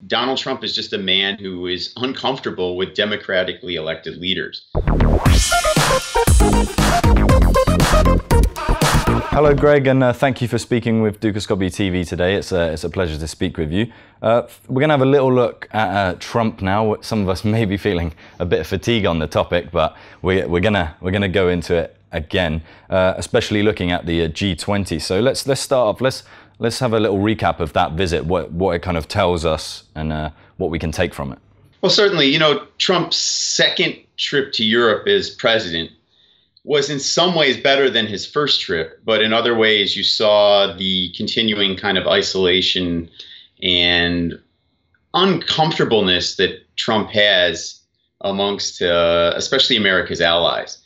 Donald Trump is just a man who is uncomfortable with democratically elected leaders. Hello, Greg, and thank you for speaking with Dukascopy TV today. It's a pleasure to speak with you. We're going to have a little look at Trump now. Some of us may be feeling a bit of fatigue on the topic, but we're gonna go into it again, especially looking at the G20. So let's start off. Let's have a little recap of that visit, what it kind of tells us, and what we can take from it. Well, certainly, Trump's second trip to Europe as president was in some ways better than his first trip, but in other ways you saw the continuing kind of isolation and uncomfortableness that Trump has amongst especially America's allies.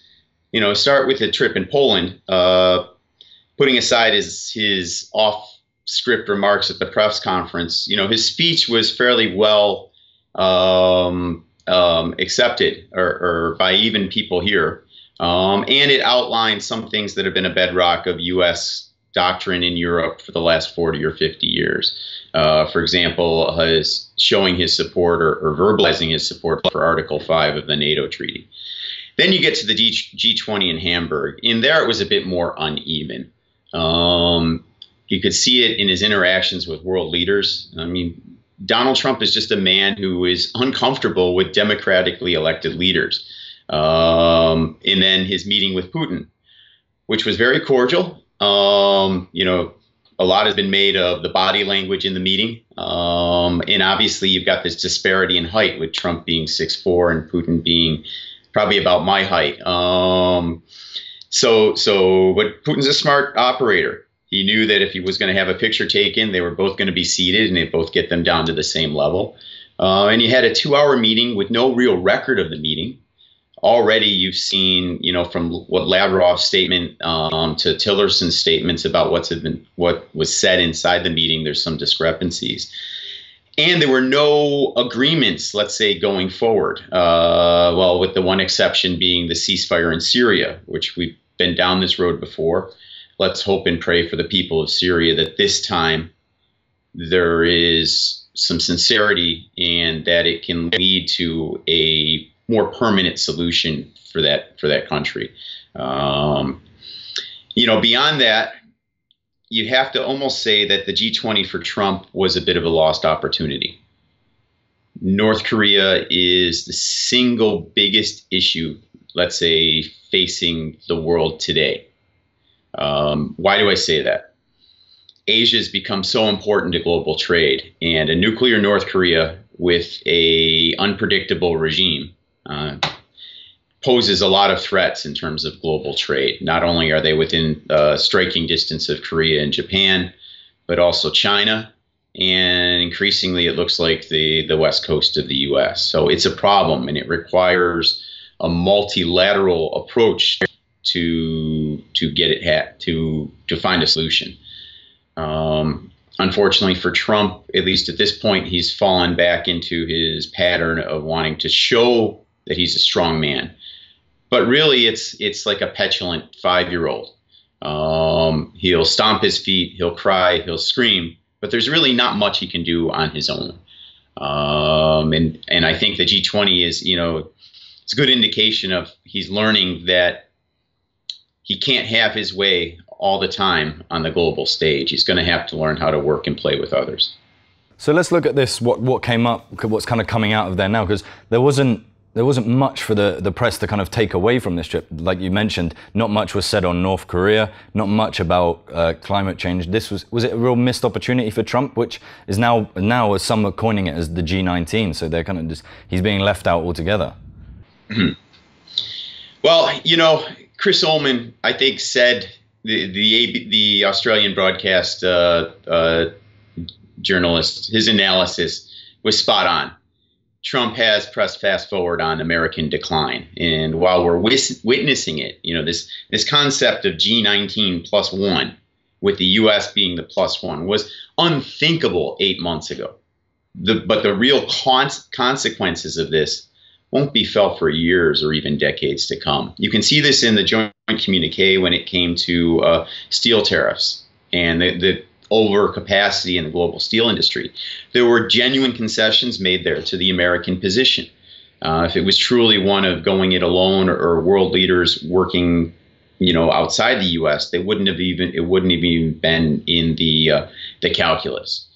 Start with a trip in Poland, putting aside his off-script remarks at the press conference. His speech was fairly well accepted or by even people here. And it outlined some things that have been a bedrock of U.S. doctrine in Europe for the last 40 or 50 years. For example, showing his support or verbalizing his support for Article 5 of the NATO treaty. Then you get to the G20 in Hamburg. In there, it was a bit more uneven. You could see it in his interactions with world leaders. I mean, Donald Trump is just a man who is uncomfortable with democratically elected leaders. And then his meeting with Putin, which was very cordial. A lot has been made of the body language in the meeting. And obviously you've got this disparity in height, with Trump being 6'4" and Putin being probably about my height. But Putin's a smart operator. He knew that if he was going to have a picture taken, they were both going to be seated and they'd both get them down to the same level. And you had a 2-hour meeting with no real record of the meeting. Already you've seen, from what Lavrov's statement to Tillerson's statements about what was said inside the meeting, there's some discrepancies. And there were no agreements, let's say, going forward. Well, with the one exception being the ceasefire in Syria, which we've been down this road before. Let's hope and pray for the people of Syria that this time there is some sincerity and that it can lead to a more permanent solution for that country. Beyond that, you'd have to almost say that the G20 for Trump was a bit of a lost opportunity. North Korea is the single biggest issue, let's say, facing the world today. Why do I say that? Asia has become so important to global trade, and a nuclear North Korea with a unpredictable regime poses a lot of threats in terms of global trade. Not only are they within striking distance of Korea and Japan, but also China, and increasingly it looks like the west coast of the U.S. So it's a problem, and it requires a multilateral approach to get it to find a solution. Unfortunately for Trump, at least at this point, he's fallen back into his pattern of wanting to show that he's a strong man. But really, it's like a petulant 5-year-old. He'll stomp his feet, he'll cry, he'll scream, but there's really not much he can do on his own. And I think the G20 is, it's a good indication of he's learning that he can't have his way all the time on the global stage. He's going to have to learn how to work and play with others. So let's look at this, what came up, what's kind of coming out of there now, because there wasn't much for the press to kind of take away from this trip. Like you mentioned, not much was said on North Korea, not much about climate change. This was it a real missed opportunity for Trump, which is now as some are coining it as the G19. So they're kind of he's being left out altogether. Well, Chris Ullman, I think, said the Australian broadcast journalist, his analysis was spot on. Trump has pressed fast forward on American decline. And while we're witnessing it, this concept of G19 plus one, with the U.S. being the plus one, was unthinkable 8 months ago. But the real consequences of this won't be felt for years or even decades to come. You can see this in the joint communique when it came to steel tariffs. And the overcapacity in the global steel industry. There were genuine concessions made there to the American position. If it was truly one of going it alone or world leaders working, outside the U.S., it wouldn't have even been in the calculus.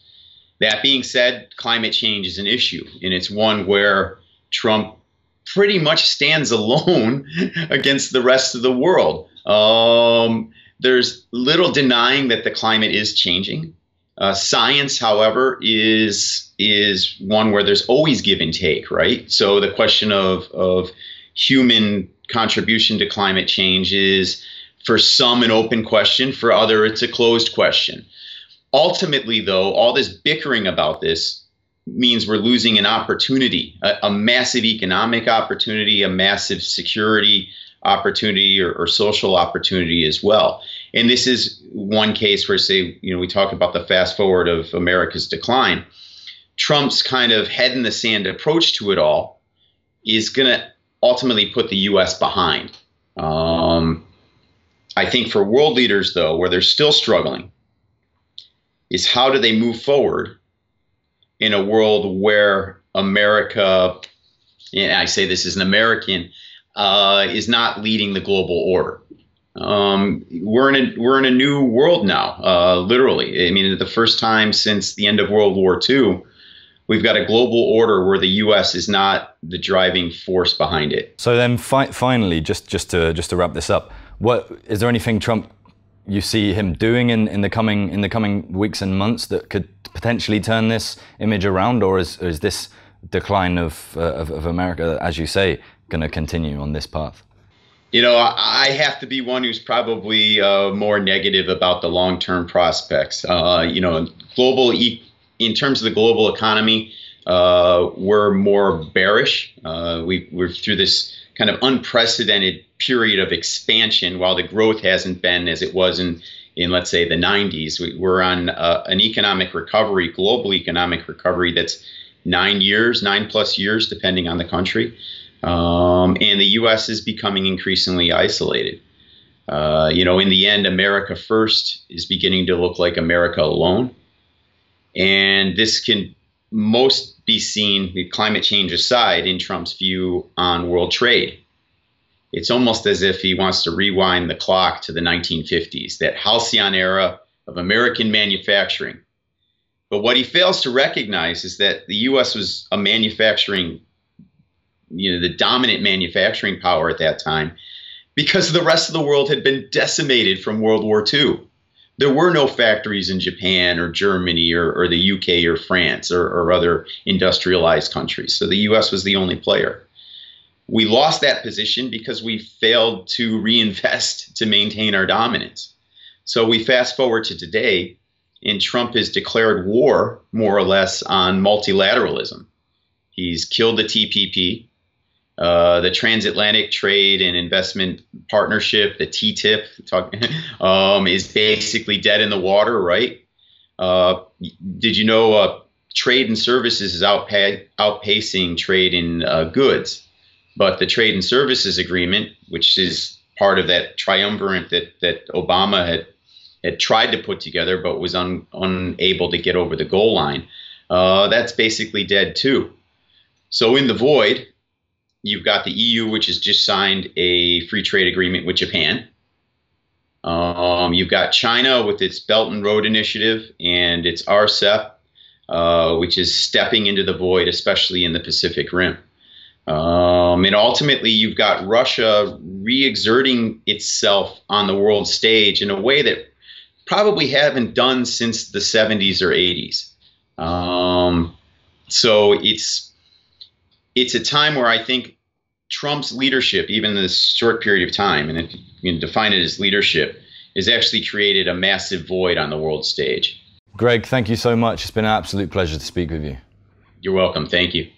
That being said, climate change is an issue, and it's one where Trump pretty much stands alone against the rest of the world. There's little denying that the climate is changing. Science, however, is one where there's always give and take, right? So the question of human contribution to climate change is, for some, an open question. For other, it's a closed question. Ultimately, though, all this bickering about this means we're losing an opportunity, a massive economic opportunity, a massive security opportunity, or social opportunity as well. And this is one case where, say, we talk about the fast forward of America's decline. Trump's kind of head in the sand approach to it all is going to ultimately put the U.S. behind. I think for world leaders, though, where they're still struggling, is how do they move forward in a world where America, and I say this as an American, is not leading the global order. We're in a new world now, literally. I mean, the first time since the end of World War II, we've got a global order where the U.S. is not the driving force behind it. So then, finally, just to wrap this up, is there anything Trump you see him doing in the coming weeks and months that could potentially turn this image around, or is this decline of America, as you say, going to continue on this path? I have to be one who's probably more negative about the long-term prospects. In terms of the global economy, we're more bearish. We're through this kind of unprecedented period of expansion, while the growth hasn't been as it was in let's say the 90s. We're on an economic recovery, global economic recovery that's 9+ years, depending on the country. And the U.S. is becoming increasingly isolated. In the end, America first is beginning to look like America alone. And this can most be seen, climate change aside, in Trump's view on world trade. It's almost as if he wants to rewind the clock to the 1950s, that halcyon era of American manufacturing. But what he fails to recognize is that the U.S. was a manufacturing, the dominant manufacturing power at that time, because the rest of the world had been decimated from World War II. There were no factories in Japan or Germany or the UK or France or other industrialized countries. So the U.S. was the only player. We lost that position because we failed to reinvest to maintain our dominance. So we fast forward to today, and Trump has declared war, more or less, on multilateralism. He's killed the TPP. The Transatlantic Trade and Investment Partnership, the TTIP, is basically dead in the water, right? Did you know trade in services is outpacing trade in goods? But the Trade and Services Agreement, which is part of that triumvirate that Obama had tried to put together but was unable to get over the goal line, that's basically dead too. So in the void, you've got the EU, which has just signed a free trade agreement with Japan. You've got China with its Belt and Road Initiative and its RCEP, which is stepping into the void, especially in the Pacific Rim. And ultimately, you've got Russia re-exerting itself on the world stage in a way that probably haven't done since the 70s or 80s. So it's a time where I think Trump's leadership, even in this short period of time, and if you can define it as leadership, has actually created a massive void on the world stage. Greg, thank you so much. It's been an absolute pleasure to speak with you. You're welcome. Thank you.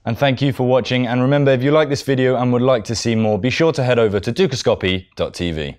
And thank you for watching. And remember, if you like this video and would like to see more, be sure to head over to dukascopy.tv.